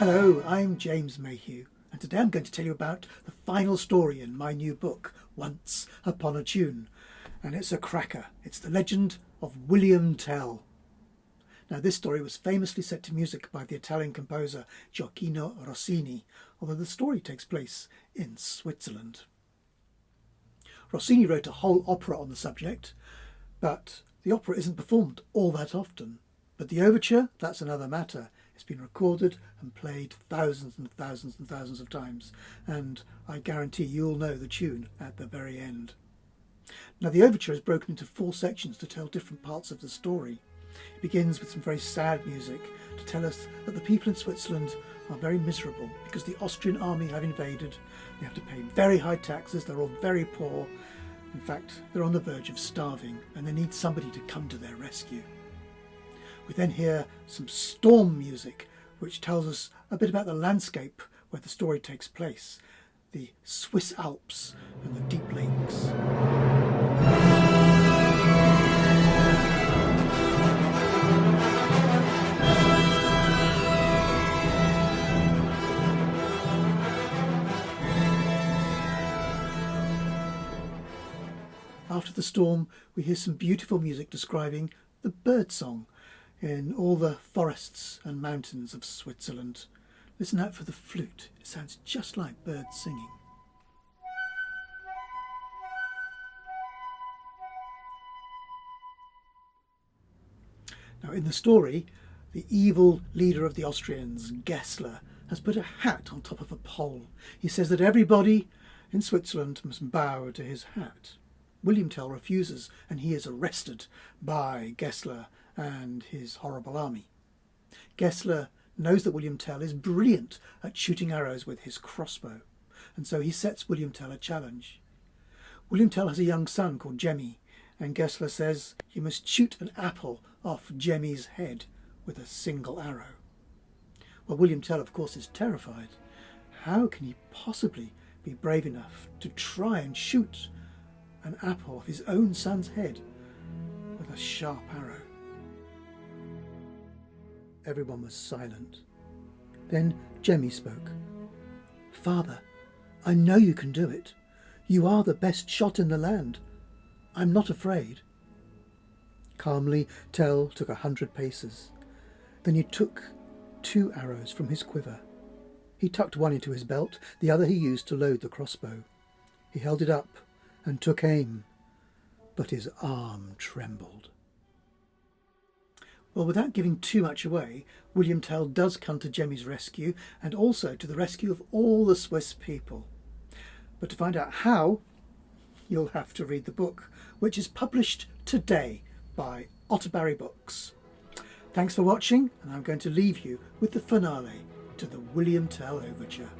Hello, I'm James Mayhew, and today I'm going to tell you about the final story in my new book, Once Upon a Tune. And it's a cracker. It's the legend of William Tell. Now, this story was famously set to music by the Italian composer Gioacchino Rossini, although the story takes place in Switzerland. Rossini wrote a whole opera on the subject, but the opera isn't performed all that often. But the overture, that's another matter. It's been recorded and played thousands and thousands and thousands of times, and I guarantee you'll know the tune at the very end. Now, the overture is broken into 4 sections to tell different parts of the story. It begins with some very sad music to tell us that the people in Switzerland are very miserable because the Austrian army have invaded. They have to pay very high taxes, they're all very poor. In fact, they're on the verge of starving and they need somebody to come to their rescue. We then hear some storm music, which tells us a bit about the landscape where the story takes place, the Swiss Alps and the deep lakes. After the storm, we hear some beautiful music describing the birdsong in all the forests and mountains of Switzerland. Listen out for the flute. It sounds just like birds singing. Now, in the story, the evil leader of the Austrians, Gessler, has put a hat on top of a pole. He says that everybody in Switzerland must bow to his hat. William Tell refuses, and he is arrested by Gessler and his horrible army. Gessler knows that William Tell is brilliant at shooting arrows with his crossbow, and so he sets William Tell a challenge. William Tell has a young son called Jemmy, and Gessler says you must shoot an apple off Jemmy's head with a single arrow. Well, William Tell, of course, is terrified. How can he possibly be brave enough to try and shoot an apple off his own son's head with a sharp arrow? Everyone was silent. Then Jemmy spoke. "Father, I know you can do it. You are the best shot in the land. I'm not afraid." Calmly, Tell took 100 paces. Then he took 2 arrows from his quiver. He tucked one into his belt, the other he used to load the crossbow. He held it up and took aim, but his arm trembled. Well, without giving too much away, William Tell does come to Jemmy's rescue and also to the rescue of all the Swiss people. But to find out how, you'll have to read the book, which is published today by Otter-Barry books. Thanks for watching, and I'm going to leave you with the finale to the William Tell Overture.